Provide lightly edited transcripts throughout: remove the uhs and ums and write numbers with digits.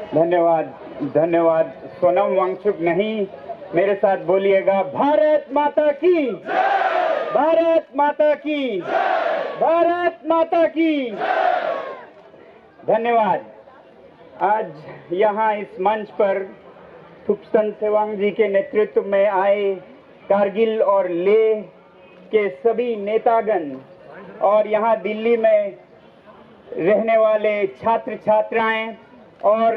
धन्यवाद धन्यवाद। सोनम वांगचुक नहीं, मेरे साथ बोलिएगा, भारत माता की, भारत माता की, भारत माता की। धन्यवाद। आज यहाँ इस मंच पर थुप्सन सेवांग जी के नेतृत्व में आए कारगिल और लेह के सभी नेतागण और यहाँ दिल्ली में रहने वाले छात्र छात्राएं और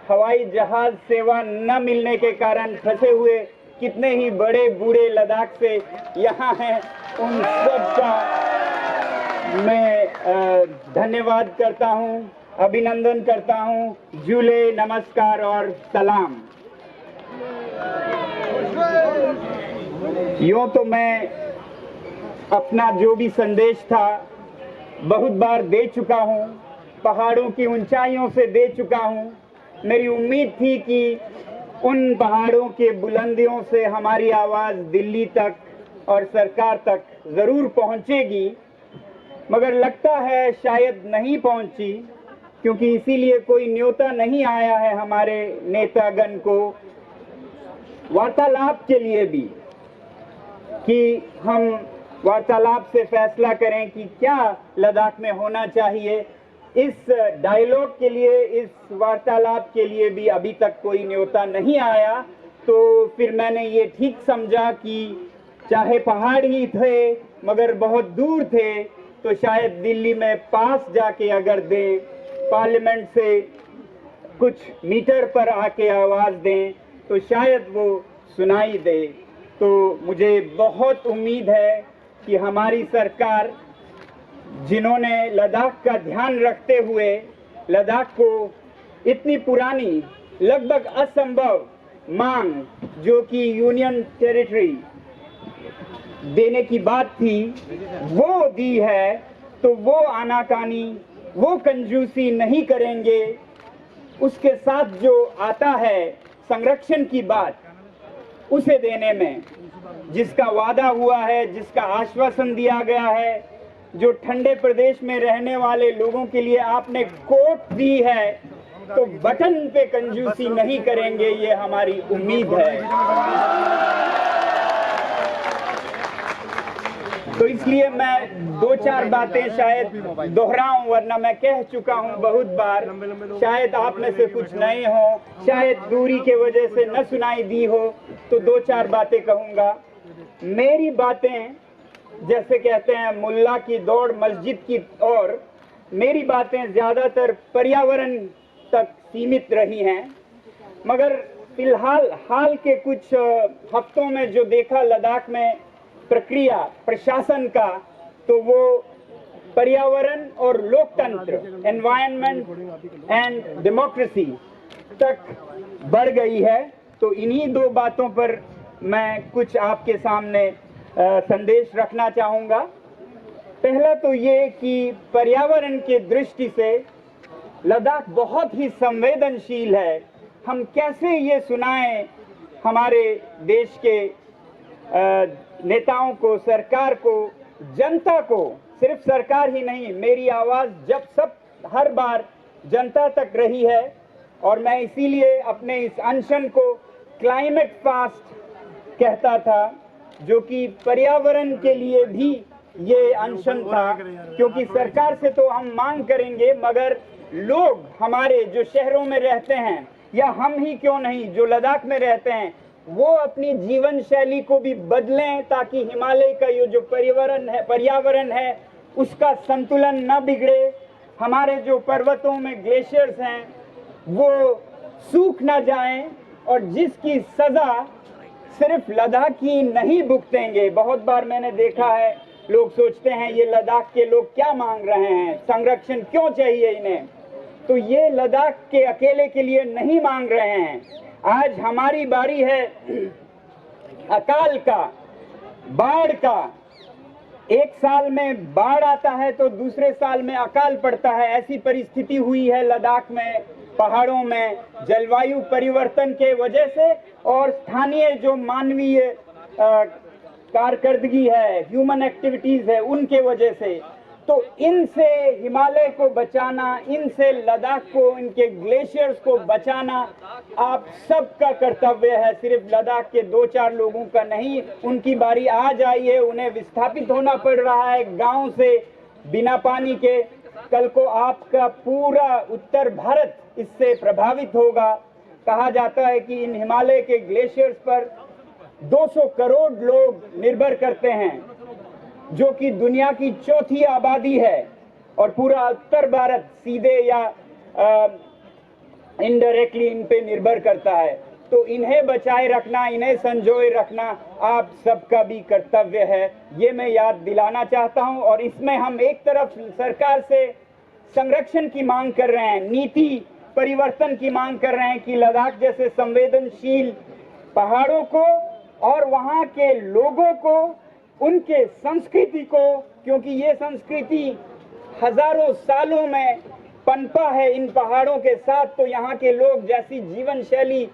हवाई जहाज सेवा न मिलने के कारण फंसे हुए कितने ही बड़े बूढ़े लद्दाख से यहाँ हैं, उन सब का मैं धन्यवाद करता हूँ, अभिनंदन करता हूँ। झूले, नमस्कार और सलाम। यूं तो मैं अपना जो भी संदेश था बहुत बार दे चुका हूँ, पहाड़ों की ऊंचाइयों से दे चुका हूँ। मेरी उम्मीद थी कि उन पहाड़ों के बुलंदियों से हमारी आवाज़ दिल्ली तक और सरकार तक ज़रूर पहुँचेगी, मगर लगता है शायद नहीं पहुँची, क्योंकि इसीलिए कोई न्योता नहीं आया है हमारे नेतागण को वार्तालाप के लिए भी, कि हम वार्तालाप से फैसला करें कि क्या लद्दाख में होना चाहिए। इस डायलॉग के लिए, इस वार्तालाप के लिए भी अभी तक कोई न्योता नहीं आया। तो फिर मैंने ये ठीक समझा कि चाहे पहाड़ ही थे मगर बहुत दूर थे, तो शायद दिल्ली में पास जाके अगर दें, पार्लियामेंट से कुछ मीटर पर आके आवाज़ दें, तो शायद वो सुनाई दे। तो मुझे बहुत उम्मीद है कि हमारी सरकार, जिन्होंने लद्दाख का ध्यान रखते हुए लद्दाख को इतनी पुरानी, लगभग असंभव मांग जो कि यूनियन टेरिटरी देने की बात थी, वो दी है, तो वो आनाकानी, वो कंजूसी नहीं करेंगे। उसके साथ जो आता है संरक्षण की बात, उसे देने में जिसका वादा हुआ है, जिसका आश्वासन दिया गया है, जो ठंडे प्रदेश में रहने वाले लोगों के लिए आपने कोट दी है, तो बटन पे कंजूसी नहीं करेंगे, ये हमारी उम्मीद है। तो इसलिए मैं दो चार बातें शायद दोहराऊं, वरना मैं कह चुका हूं बहुत बार। शायद आप में से कुछ नए हो, शायद दूरी के वजह से न सुनाई दी हो, तो दो चार बातें कहूंगा। मेरी बातें, जैसे कहते हैं मुल्ला की दौड़ मस्जिद की ओर, मेरी बातें ज़्यादातर पर्यावरण तक सीमित रही हैं, मगर फिलहाल हाल के कुछ हफ्तों में जो देखा लद्दाख में प्रक्रिया प्रशासन का, तो वो पर्यावरण और लोकतंत्र, एनवायरनमेंट एंड डेमोक्रेसी तक बढ़ गई है। तो इन्हीं दो बातों पर मैं कुछ आपके सामने संदेश रखना चाहूँगा। पहला तो ये कि पर्यावरण के दृष्टि से लद्दाख बहुत ही संवेदनशील है। हम कैसे ये सुनाएं हमारे देश के नेताओं को, सरकार को, जनता को, सिर्फ सरकार ही नहीं, मेरी आवाज़ जब सब हर बार जनता तक रही है, और मैं इसीलिए अपने इस अनशन को क्लाइमेट फास्ट कहता था, जो कि पर्यावरण के लिए भी ये अनशन था, क्योंकि सरकार से तो हम मांग करेंगे, मगर लोग हमारे जो शहरों में रहते हैं, या हम ही क्यों नहीं जो लद्दाख में रहते हैं, वो अपनी जीवन शैली को भी बदलें, ताकि हिमालय का ये जो पर्यावरण है उसका संतुलन न बिगड़े। हमारे जो पर्वतों में ग्लेशियर्स हैं वो सूख ना जाएं, और जिसकी सजा सिर्फ लद्दाखी नहीं भुगतेंगे। बहुत बार मैंने देखा है, लोग सोचते हैं ये लद्दाख के लोग क्या मांग रहे हैं, संरक्षण क्यों चाहिए इन्हें, तो ये लद्दाख के अकेले के लिए नहीं मांग रहे हैं। आज हमारी बारी है अकाल का, बाढ़ का। एक साल में बाढ़ आता है तो दूसरे साल में अकाल पड़ता है। ऐसी परिस्थिति हुई है लद्दाख में, पहाड़ों में, जलवायु परिवर्तन के वजह से और स्थानीय जो मानवीय कारकर्दगी है, ह्यूमन एक्टिविटीज है, उनके वजह से। तो इनसे हिमालय को बचाना, इनसे लद्दाख को, इनके ग्लेशियर्स को बचाना आप सबका कर्तव्य है, सिर्फ लद्दाख के 2-4 लोगों का नहीं। उनकी बारी आ जाई है, उन्हें विस्थापित होना पड़ रहा है गांव से बिना पानी के। कल को आपका पूरा उत्तर भारत इससे प्रभावित होगा। कहा जाता है कि इन हिमालय के ग्लेशियर्स पर 200 करोड़ लोग निर्भर करते हैं, जो कि दुनिया की चौथी आबादी है, और पूरा उत्तर भारत सीधे या इनडायरेक्टली इन पे निर्भर करता है। तो इन्हें बचाए रखना, इन्हें संजोए रखना आप सबका भी कर्तव्य है, ये मैं याद दिलाना चाहता हूं। और इसमें हम एक तरफ सरकार से संरक्षण की मांग कर रहे हैं, नीति परिवर्तन की मांग कर रहे हैं कि लद्दाख जैसे संवेदनशील पहाड़ों को और वहां के लोगों को, उनके संस्कृति को, क्योंकि ये संस्कृति हजारों सालों में पनपा है इन पहाड़ों के साथ, तो यहाँ के लोग जैसी जीवन शैली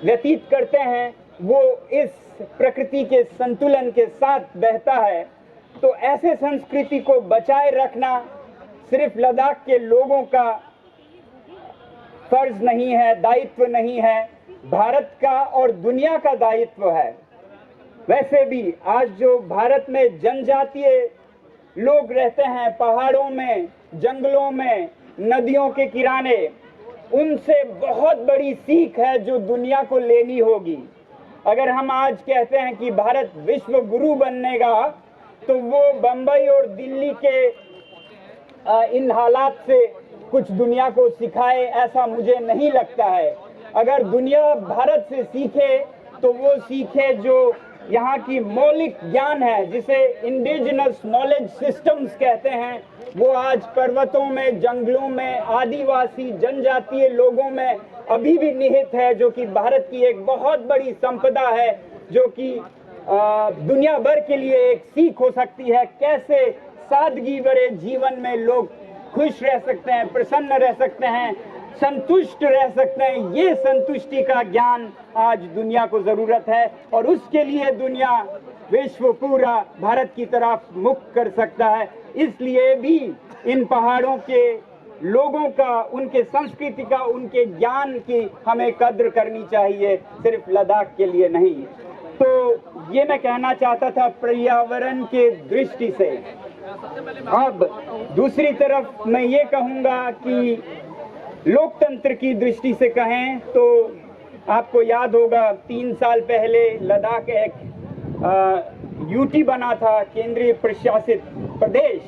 व्यतीत करते हैं वो इस प्रकृति के संतुलन के साथ बहता है। तो ऐसे संस्कृति को बचाए रखना सिर्फ लद्दाख के लोगों का फर्ज नहीं है, दायित्व नहीं है, भारत का और दुनिया का दायित्व है। वैसे भी आज जो भारत में जनजातीय लोग रहते हैं पहाड़ों में, जंगलों में, नदियों के किनारे, उनसे बहुत बड़ी सीख है जो दुनिया को लेनी होगी। अगर हम आज कहते हैं कि भारत विश्व गुरु बननेगा, तो वो बंबई और दिल्ली के इन हालात से कुछ दुनिया को सिखाए, ऐसा मुझे नहीं लगता है। अगर दुनिया भारत से सीखे तो वो सीखे जो यहाँ की मौलिक ज्ञान है, जिसे इंडिजिनस नॉलेज सिस्टम्स कहते हैं, वो आज पर्वतों में, जंगलों में, आदिवासी जनजातीय लोगों में अभी भी निहित है, जो कि भारत की एक बहुत बड़ी संपदा है, जो कि दुनिया भर के लिए एक सीख हो सकती है। कैसे सादगी भरे जीवन में लोग खुश रह सकते हैं, प्रसन्न रह सकते हैं, संतुष्ट रह सकते हैं। ये संतुष्टि का ज्ञान आज दुनिया को जरूरत है, और उसके लिए दुनिया, विश्व पूरा भारत की तरफ मुख कर सकता है। इसलिए भी इन पहाड़ों के लोगों का, उनके संस्कृति का, उनके ज्ञान की हमें कद्र करनी चाहिए, सिर्फ लद्दाख के लिए नहीं। तो ये मैं कहना चाहता था पर्यावरण के दृष्टि से। अब दूसरी तरफ मैं ये कहूँगा कि लोकतंत्र की दृष्टि से कहें तो आपको याद होगा 3 साल पहले लद्दाख एक यूटी बना था, केंद्रीय प्रशासित प्रदेश,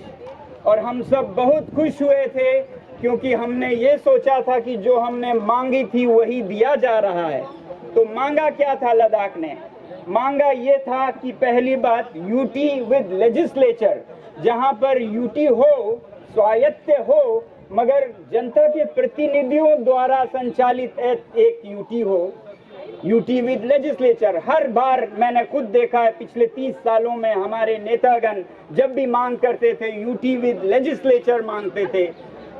और हम सब बहुत खुश हुए थे क्योंकि हमने ये सोचा था कि जो हमने मांगी थी वही दिया जा रहा है। तो मांगा क्या था लद्दाख ने? मांगा ये था कि पहली बात यूटी विद लेजिस्लेचर, जहां पर यूटी हो, स्वायत्त हो, मगर जनता के प्रतिनिधियों द्वारा संचालित एक यूटी हो, यूटी विद लेजिस्लेचर। हर बार मैंने खुद देखा है पिछले 30 सालों में हमारे नेतागण जब भी मांग करते थे यूटी विद लेजिस्लेचर मांगते थे,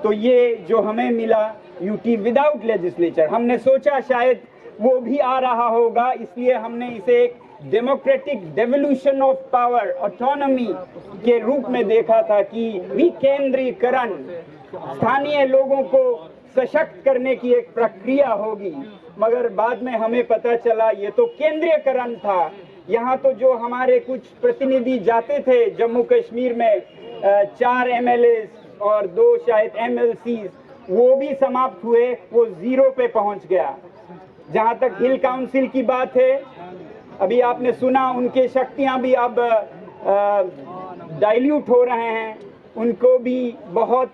तो ये जो हमें मिला यूटी विदाउट लेजिस्लेचर, हमने सोचा शायद वो भी आ रहा होगा, इसलिए हमने इसे एक democratic devolution of power, autonomy के रूप में देखा था कि विकेंद्रीकरण, स्थानीय लोगों को सशक्त करने की एक प्रक्रिया होगी। मगर बाद में हमें पता चला ये तो केंद्रीयकरण था। यहाँ तो जो हमारे कुछ प्रतिनिधि जाते थे जम्मू कश्मीर में, 4 MLA और 2 शायद MLC, वो भी समाप्त हुए, वो 0 पे पहुंच गया। जहाँ तक हिल काउंसिल की बात है, अभी आपने सुना उनके शक्तियाँ भी अब डाइल्यूट हो रहे हैं, उनको भी बहुत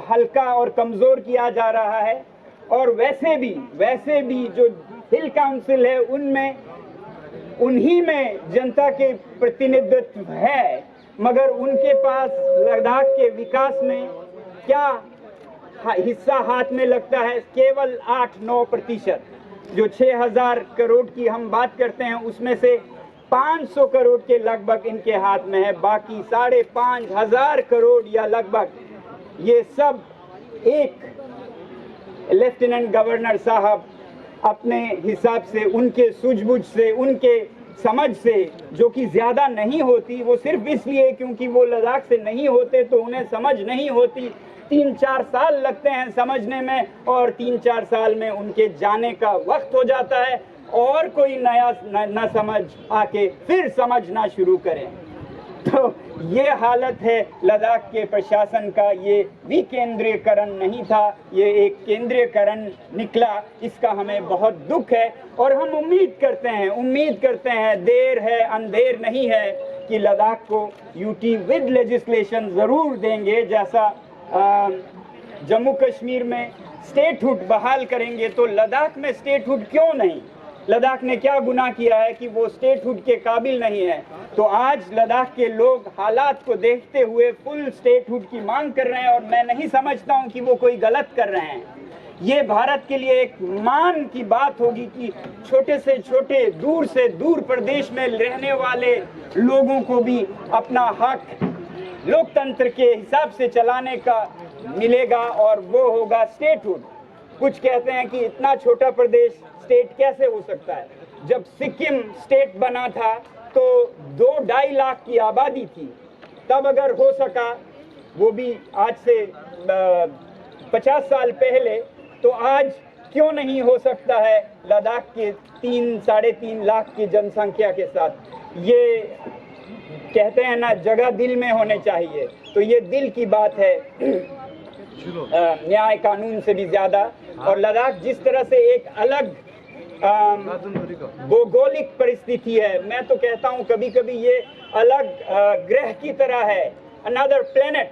हल्का और कमज़ोर किया जा रहा है। और वैसे भी जो हिल काउंसिल है उनमें, उन्हीं में जनता के प्रतिनिधित्व है, मगर उनके पास लद्दाख के विकास में क्या हिस्सा हाथ में लगता है? केवल 8-9%। जो 6000 करोड़ की हम बात करते हैं उसमें से 500 करोड़ के लगभग इनके हाथ में है, बाकी 5500 करोड़ या लगभग ये सब एक लेफ्टिनेंट गवर्नर साहब अपने हिसाब से, उनके सूझबूझ से, उनके समझ से, जो कि ज़्यादा नहीं होती, वो सिर्फ इसलिए क्योंकि वो लद्दाख से नहीं होते तो उन्हें समझ नहीं होती। 3-4 साल लगते हैं समझने में और 3-4 साल में उनके जाने का वक्त हो जाता है और कोई नया न समझ आके फिर समझना शुरू करें। तो ये हालत है लद्दाख के प्रशासन का। ये विकेंद्रीकरण नहीं था, ये एक केंद्रीयकरण निकला। इसका हमें बहुत दुख है और हम उम्मीद करते हैं देर है अंधेर नहीं है कि लद्दाख को यूटी विद लेजिस्लेशन ज़रूर देंगे। जैसा जम्मू कश्मीर में स्टेटहुड बहाल करेंगे तो लद्दाख में स्टेटहुड क्यों नहीं? लद्दाख ने क्या गुनाह किया है कि वो स्टेटहुड के काबिल नहीं है? तो आज लद्दाख के लोग हालात को देखते हुए फुल स्टेटहुड की मांग कर रहे हैं और मैं नहीं समझता हूं कि वो कोई गलत कर रहे हैं। ये भारत के लिए एक मान की बात होगी कि छोटे से छोटे दूर से दूर प्रदेश में रहने वाले लोगों को भी अपना हक लोकतंत्र के हिसाब से चलाने का मिलेगा और वो होगा स्टेटहुड। कुछ कहते हैं कि इतना छोटा प्रदेश स्टेट कैसे हो सकता है? जब सिक्किम स्टेट बना था तो 2-2.5 लाख की आबादी थी, तब अगर हो सका वो भी आज से 50 साल पहले, तो आज क्यों नहीं हो सकता है लद्दाख के 3-3.5 लाख की जनसंख्या के साथ? ये कहते हैं ना, जगह दिल में होने चाहिए, तो ये दिल की बात है न्याय कानून से भी ज्यादा। और लद्दाख जिस तरह से एक अलग भौगोलिक परिस्थिति है, मैं तो कहता हूँ कभी कभी ये अलग ग्रह की तरह है, another planet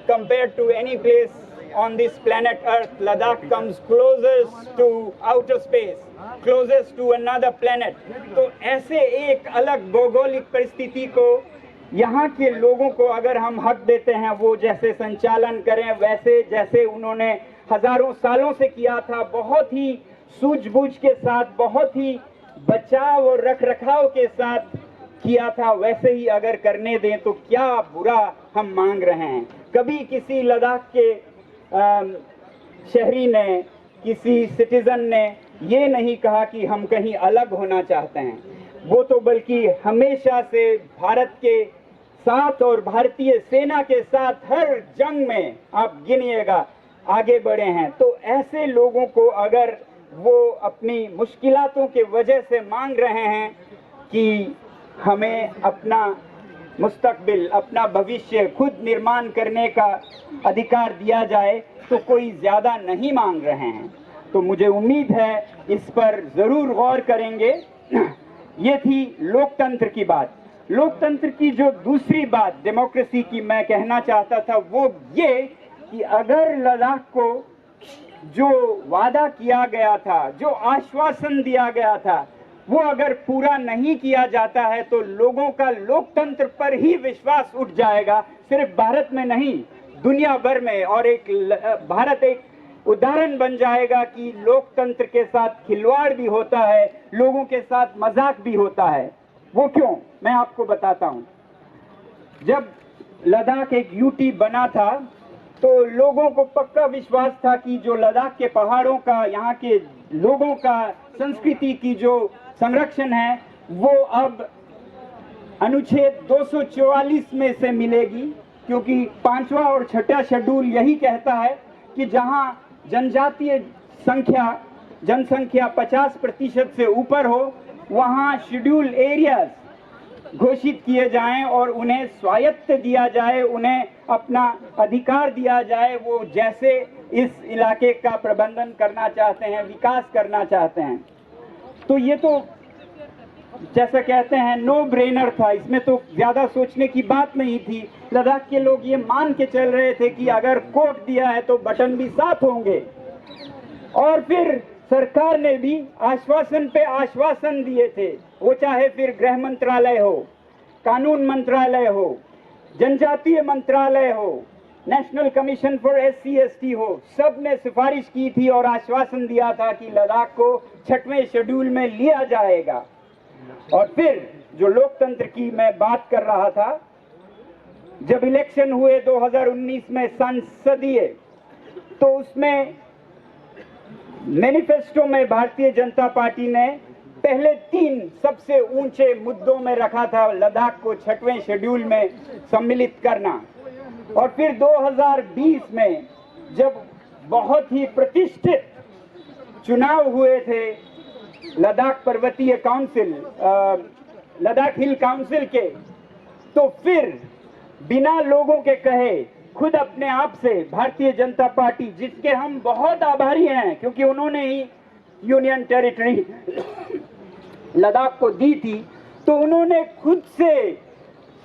compared to any place on this planet Earth. Ladakh comes closest to outer space, closest to another planet. तो ऐसे एक अलग भौगोलिक परिस्थिति को यहाँ के लोगों को अगर हम हक देते हैं वो जैसे संचालन करें, वैसे जैसे उन्होंने हजारों सालों से किया था, बहुत ही सूझबूझ के साथ, बहुत ही बचाव और रखरखाव के साथ किया था, वैसे ही अगर करने दें तो क्या बुरा हम मांग रहे हैं। कभी किसी लद्दाख के शहरी ने, किसी सिटीजन ने ये नहीं कहा कि हम कहीं अलग होना चाहते हैं। वो तो बल्कि हमेशा से भारत के साथ और भारतीय सेना के साथ हर जंग में आप गिनिएगा आगे बढ़े हैं। तो ऐसे लोगों को अगर वो अपनी मुश्किलातों के वजह से मांग रहे हैं कि हमें अपना मुस्तकबिल, अपना भविष्य खुद निर्माण करने का अधिकार दिया जाए, तो कोई ज़्यादा नहीं मांग रहे हैं। तो मुझे उम्मीद है इस पर ज़रूर गौर करेंगे। ये थी लोकतंत्र की बात। लोकतंत्र की जो दूसरी बात डेमोक्रेसी की मैं कहना चाहता था वो ये कि अगर लद्दाख को जो वादा किया गया था, जो आश्वासन दिया गया था, वो अगर पूरा नहीं किया जाता है तो लोगों का लोकतंत्र पर ही विश्वास उठ जाएगा, सिर्फ भारत में नहीं दुनिया भर में। और भारत एक उदाहरण बन जाएगा कि लोकतंत्र के साथ खिलवाड़ भी होता है, लोगों के साथ मजाक भी होता है। वो क्यों, मैं आपको बताता हूं। जब लद्दाख एक यूटी बना था तो लोगों को पक्का विश्वास था कि जो लद्दाख के पहाड़ों का, यहाँ के लोगों का संस्कृति की जो संरक्षण है वो अब अनुच्छेद 244 में से मिलेगी, क्योंकि 5वां और 6वां शेड्यूल यही कहता है कि जहां जनजातीय जनसंख्या 50% से ऊपर हो वहां शेड्यूल एरियाज घोषित किए जाएं और उन्हें स्वायत्त दिया जाए, उन्हें अपना अधिकार दिया जाए, वो जैसे इस इलाके का प्रबंधन करना चाहते हैं, विकास करना चाहते हैं। तो ये तो जैसा कहते हैं नो ब्रेनर था, इसमें तो ज्यादा सोचने की बात नहीं थी। लद्दाख के लोग ये मान के चल रहे थे कि अगर कोड दिया है तो बटन भी साथ होंगे। और फिर सरकार ने भी आश्वासन पे आश्वासन दिए थे, वो चाहे फिर गृह मंत्रालय हो, कानून मंत्रालय हो, जनजातीय मंत्रालय हो, नेशनल कमीशन फॉर SC/ST हो, सब ने सिफारिश की थी और आश्वासन दिया था कि लद्दाख को 6वें शेड्यूल में लिया जाएगा। और फिर जो लोकतंत्र की मैं बात कर रहा था, जब इलेक्शन हुए 2019 में संसदीय, तो उसमें मैनिफेस्टो में भारतीय जनता पार्टी ने पहले 3 सबसे ऊंचे मुद्दों में रखा था लद्दाख को 6वें शेड्यूल में सम्मिलित करना। और फिर 2020 में जब बहुत ही प्रतिष्ठित चुनाव हुए थे लद्दाख पर्वतीय काउंसिल, लद्दाख हिल काउंसिल के, तो फिर बिना लोगों के कहे खुद अपने आप से भारतीय जनता पार्टी, जिसके हम बहुत आभारी हैं क्योंकि उन्होंने ही यूनियन टेरिटरी लद्दाख को दी थी, तो उन्होंने खुद से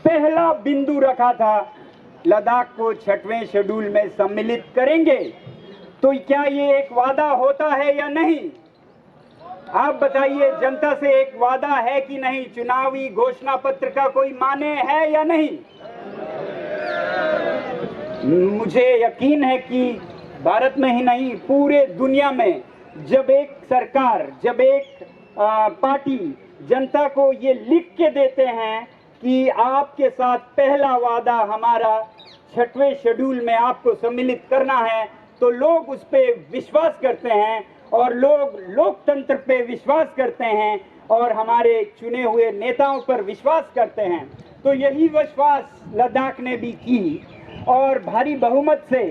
पहला बिंदु रखा था लद्दाख को 6वें शेड्यूल में सम्मिलित करेंगे। तो क्या ये एक वादा होता है या नहीं? आप बताइए, जनता से एक वादा है कि नहीं? चुनावी घोषणा पत्र का कोई माने है या नहीं? मुझे यकीन है कि भारत में ही नहीं पूरे दुनिया में जब एक सरकार, जब एक पार्टी जनता को ये लिख के देते हैं कि आपके साथ पहला वादा हमारा 6वें शेड्यूल में आपको सम्मिलित करना है, तो लोग उस पे विश्वास करते हैं और लोग लोकतंत्र पे विश्वास करते हैं और हमारे चुने हुए नेताओं पर विश्वास करते हैं। तो यही विश्वास लद्दाख ने भी की और भारी बहुमत से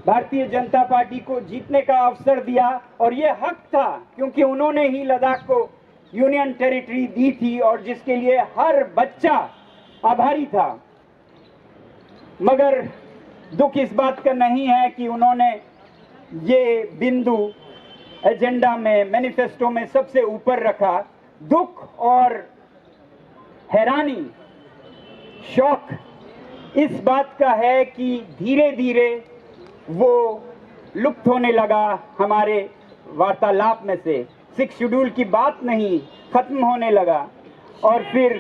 भारतीय जनता पार्टी को जीतने का अवसर दिया। और ये हक था क्योंकि उन्होंने ही लद्दाख को यूनियन टेरिटरी दी थी और जिसके लिए हर बच्चा आभारी था। मगर दुख इस बात का नहीं है कि उन्होंने ये बिंदु एजेंडा में, मैनिफेस्टो में सबसे ऊपर रखा। दुख और हैरानी, शौक इस बात का है कि धीरे धीरे वो लुप्त होने लगा हमारे वार्तालाप में से। 6 शेड्यूल की बात नहीं, खत्म होने लगा। और फिर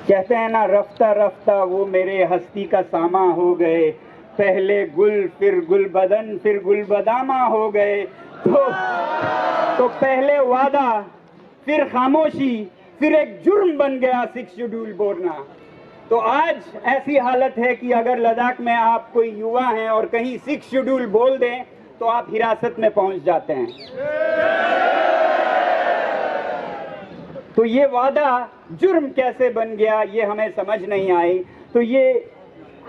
कहते हैं ना, रफ्ता रफ्ता वो मेरे हस्ती का सामा हो गए, पहले गुल फिर गुल बदन फिर गुल बदामा हो गए। तो पहले वादा, फिर खामोशी, फिर एक जुर्म बन गया 6 शेड्यूल बोलना। तो आज ऐसी हालत है कि अगर लद्दाख में आप कोई युवा हैं और कहीं 6 शेड्यूल बोल दें तो आप हिरासत में पहुंच जाते हैं। तो ये वादा जुर्म कैसे बन गया, ये हमें समझ नहीं आई। तो ये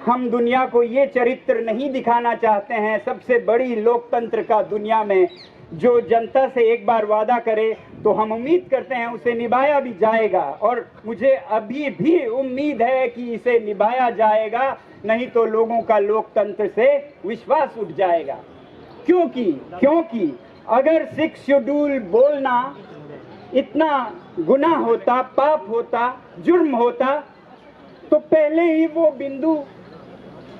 हम दुनिया को ये चरित्र नहीं दिखाना चाहते हैं सबसे बड़ी लोकतंत्र का दुनिया में, जो जनता से एक बार वादा करे तो हम उम्मीद करते हैं उसे निभाया भी जाएगा। और मुझे अभी भी उम्मीद है कि इसे निभाया जाएगा, नहीं तो लोगों का लोकतंत्र से विश्वास उठ जाएगा। क्योंकि अगर 6 शेड्यूल बोलना इतना गुनाह होता, पाप होता, जुर्म होता, तो पहले ही वो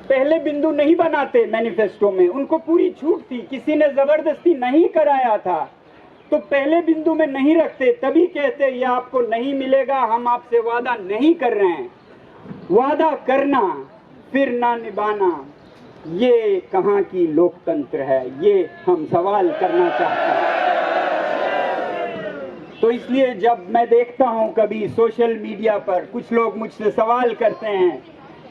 पहले बिंदु नहीं बनाते मैनिफेस्टो में। उनको पूरी छूट थी, किसी ने जबरदस्ती नहीं कराया था, तो पहले बिंदु में नहीं रखते। तभी कहते ये आपको नहीं मिलेगा, हम आपसे वादा नहीं कर रहे हैं। वादा करना फिर ना निभाना, ये कहाँ की लोकतंत्र है, ये हम सवाल करना चाहते हैं। तो इसलिए जब मैं देखता हूँ कभी सोशल मीडिया पर कुछ लोग मुझसे सवाल करते हैं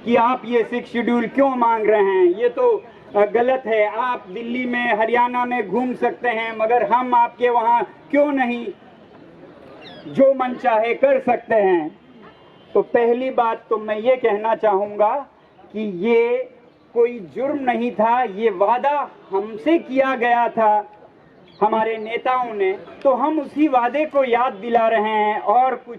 कि आप ये 6 शेड्यूल क्यों मांग रहे हैं, ये तो गलत है, आप दिल्ली में, हरियाणा में घूम सकते हैं, मगर हम आपके वहाँ क्यों नहीं जो मन चाहे कर सकते हैं। तो पहली बात तो मैं ये कहना चाहूँगा कि ये कोई जुर्म नहीं था, ये वादा हमसे किया गया था हमारे नेताओं ने, तो हम उसी वादे को याद दिला रहे हैं और कुछ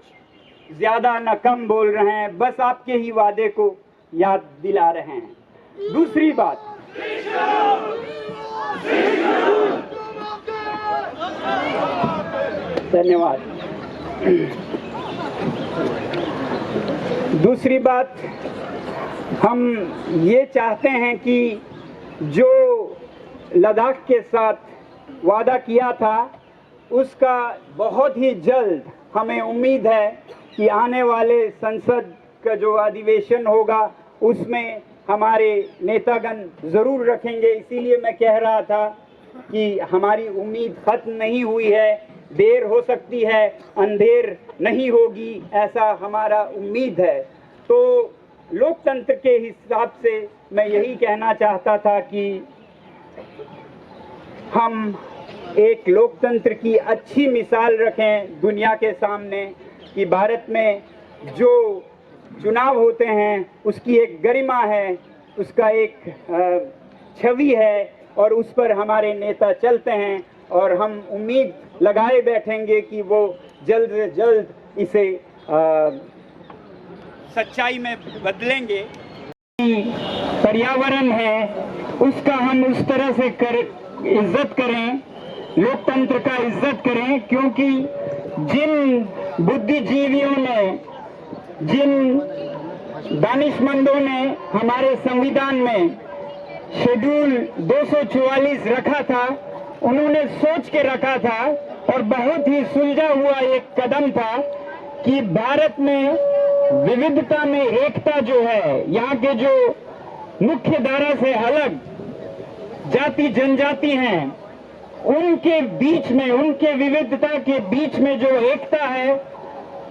ज्यादा न कम बोल रहे हैं, बस आपके ही वादे को याद दिला रहे हैं। दूसरी बात, धन्यवाद। दूसरी बात, हम ये चाहते हैं कि जो लद्दाख के साथ वादा किया था उसका बहुत ही जल्द हमें उम्मीद है कि आने वाले संसद का जो अधिवेशन होगा उसमें हमारे नेतागण ज़रूर रखेंगे। इसीलिए मैं कह रहा था कि हमारी उम्मीद खत्म नहीं हुई है, देर हो सकती है, अंधेर नहीं होगी, ऐसा हमारा उम्मीद है। तो लोकतंत्र के हिसाब से मैं यही कहना चाहता था कि हम एक लोकतंत्र की अच्छी मिसाल रखें दुनिया के सामने कि भारत में जो चुनाव होते हैं उसकी एक गरिमा है, उसका एक छवि है और उस पर हमारे नेता चलते हैं और हम उम्मीद लगाए बैठेंगे कि वो जल्द से जल्द इसे सच्चाई में बदलेंगे। पर्यावरण है उसका हम उस तरह से इज्जत करें, लोकतंत्र का इज्जत करें, क्योंकि जिन बुद्धिजीवियों ने, जिन दानिशमंदों ने हमारे संविधान में शेड्यूल 244 रखा था, उन्होंने सोच के रखा था और बहुत ही सुलझा हुआ एक कदम था कि भारत में विविधता में एकता जो है, यहाँ के जो मुख्य धारा से अलग जाति जनजाति हैं, उनके बीच में, उनके विविधता के बीच में जो एकता है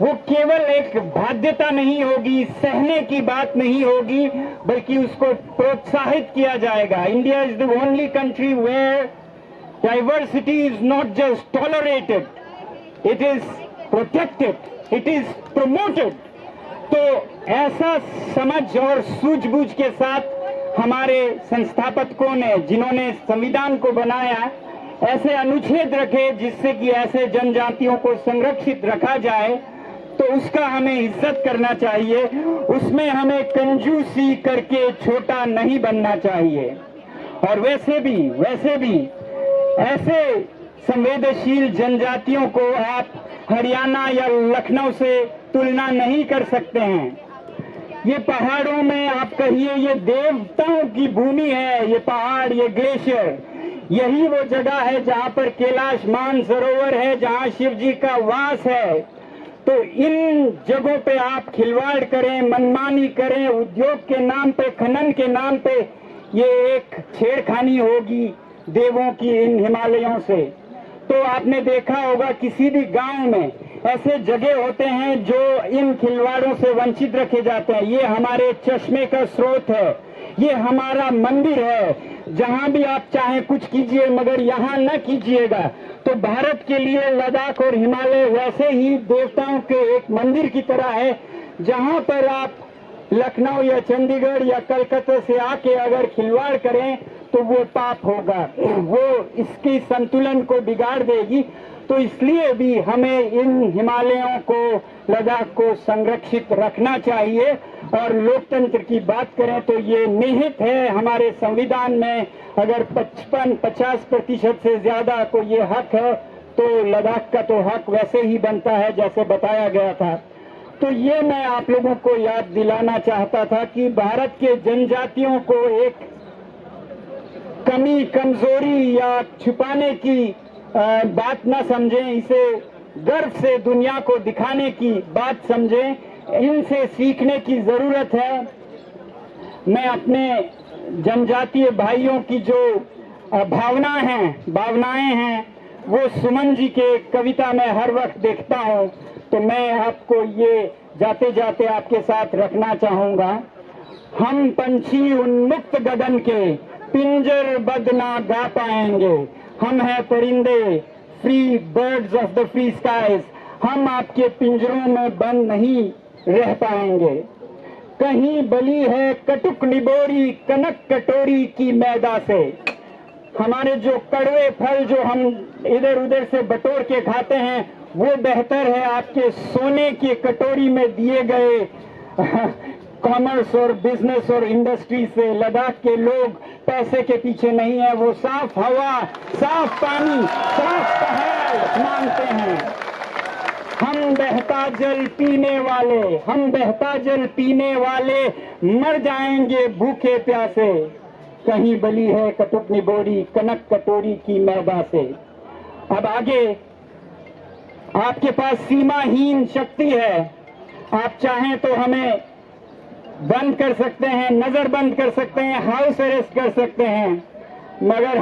वो केवल एक बाध्यता नहीं होगी, सहने की बात नहीं होगी, बल्कि उसको प्रोत्साहित किया जाएगा। India is the only country where diversity is not just tolerated, it is protected, it is promoted. तो ऐसा समझ और सूझबूझ के साथ हमारे संस्थापकों ने, जिन्होंने संविधान को बनाया, ऐसे अनुच्छेद रखे जिससे कि ऐसे जनजातियों को संरक्षित रखा जाए, तो उसका हमें इज्जत करना चाहिए। उसमें हमें कंजूसी करके छोटा नहीं बनना चाहिए। और वैसे भी ऐसे संवेदनशील जनजातियों को आप हरियाणा या लखनऊ से तुलना नहीं कर सकते हैं। ये पहाड़ों में आप कहिए ये देवताओं की भूमि है, ये पहाड़, ये ग्लेशियर, यही वो जगह है जहाँ पर कैलाश मानसरोवर है, जहाँ शिव जी का वास है। तो इन जगहों पे आप खिलवाड़ करें, मनमानी करें, उद्योग के नाम पे, खनन के नाम पे, ये एक छेड़खानी होगी देवों की इन हिमालयों से। तो आपने देखा होगा किसी भी गांव में ऐसे जगह होते हैं जो इन खिलवाड़ों से वंचित रखे जाते हैं। ये हमारे चश्मे का स्रोत है, ये हमारा मंदिर है, जहां भी आप चाहें कुछ कीजिए मगर यहाँ न कीजिएगा। तो भारत के लिए लद्दाख और हिमालय वैसे ही देवताओं के एक मंदिर की तरह है, जहां पर आप लखनऊ या चंडीगढ़ या कलकत्ता से आके अगर खिलवाड़ करें तो वो पाप होगा, वो इसकी संतुलन को बिगाड़ देगी। तो इसलिए भी हमें इन हिमालयों को, लद्दाख को संरक्षित रखना चाहिए। और लोकतंत्र की बात करें तो ये निहित है हमारे संविधान में। अगर 50% से ज्यादा को ये हक है तो लद्दाख का तो हक वैसे ही बनता है जैसे बताया गया था। तो ये मैं आप लोगों को याद दिलाना चाहता था कि भारत के जनजातियों को एक कमी, कमजोरी या छुपाने की बात न समझें, इसे गर्व से दुनिया को दिखाने की बात समझें, इनसे सीखने की जरूरत है। मैं अपने जनजातीय भाइयों की जो भावनाएं हैं वो सुमन जी के कविता में हर वक्त देखता हूँ। तो मैं आपको ये जाते जाते आपके साथ रखना चाहूंगा। हम पंछी उन्मुक्त गगन के पिंजर बद ना गा पाएंगे, हम हैं परिंदे free birds of the free skies, हम आपके पिंजरों में बंद नहीं रह पाएंगे। कहीं बली है कटुक निबोरी कनक कटोरी की मैदा से, हमारे जो कड़वे फल जो हम इधर उधर से बटोर के खाते हैं वो बेहतर है आपके सोने की कटोरी में दिए गए कॉमर्स और बिजनेस और इंडस्ट्री से। लद्दाख के लोग पैसे के पीछे नहीं है, वो साफ हवा, साफ पानी, साफ पहाड़ मांगते हैं। हम बहता जल पीने वाले मर जाएंगे भूखे प्यासे, कहीं बली है कटुक निबोरी कनक कटोरी की मैदा से। अब आगे आपके पास सीमाहीन शक्ति है, आप चाहें तो हमें बंद कर सकते हैं, नजर बंद कर सकते हैं, हाउस अरेस्ट कर सकते हैं, मगर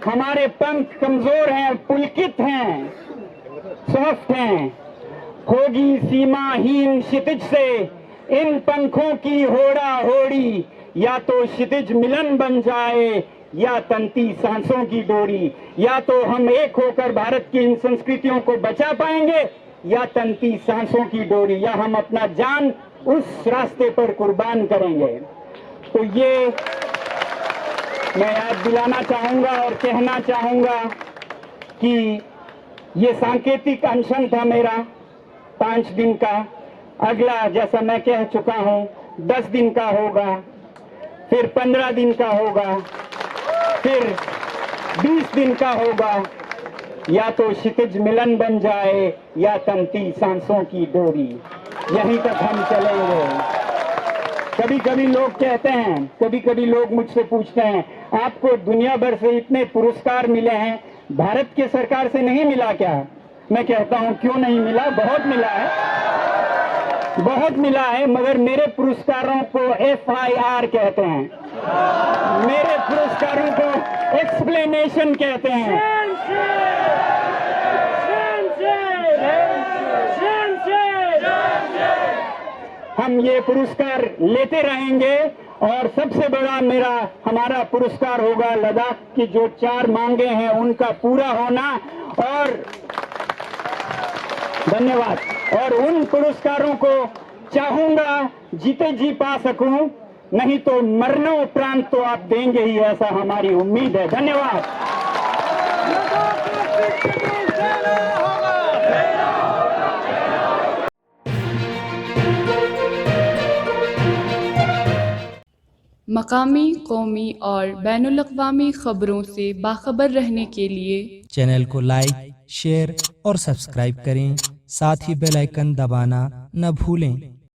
हमारे पंख कमजोर हैं, पुलकित हैं, सॉफ्ट हैं। होगी सीमाहीन क्षितिज से इन पंखों की होड़ा होड़ी, या तो क्षितिज मिलन बन जाए या तंती सांसों की डोरी। या तो हम एक होकर भारत की इन संस्कृतियों को बचा पाएंगे या तंती सांसों की डोरी, या हम अपना जान उस रास्ते पर कुर्बान करेंगे। तो ये मैं याद दिलाना चाहूंगा और कहना चाहूंगा कि ये सांकेतिक अनशन था मेरा 5 दिन का। अगला जैसा मैं कह चुका हूं 10 दिन का होगा, फिर 15 दिन का होगा, फिर 20 दिन का होगा। या तो क्षितिज मिलन बन जाए या तंती सांसों की डोरी, यहीं तक हम चलेंगे। कभी कभी लोग कहते हैं, कभी कभी लोग मुझसे पूछते हैं, आपको दुनिया भर से इतने पुरस्कार मिले हैं, भारत की सरकार से नहीं मिला क्या? मैं कहता हूं क्यों नहीं मिला, बहुत मिला है, बहुत मिला है, मगर मेरे पुरस्कारों को FIR कहते हैं, मेरे पुरस्कारों को एक्सप्लेनेशन कहते हैं। हम ये पुरस्कार लेते रहेंगे और सबसे बड़ा हमारा पुरस्कार होगा लद्दाख की जो 4 मांगे हैं उनका पूरा होना। और धन्यवाद। और उन पुरस्कारों को चाहूंगा जीते जी पा सकूं, नहीं तो मरणोपरांत तो आप देंगे ही, ऐसा हमारी उम्मीद है। धन्यवाद। मकामी, कौमी और बैनुल-अक़वामी खबरों से बाखबर रहने के लिए चैनल को लाइक, शेयर और सब्सक्राइब करें। साथ ही बेल आइकन दबाना न भूलें।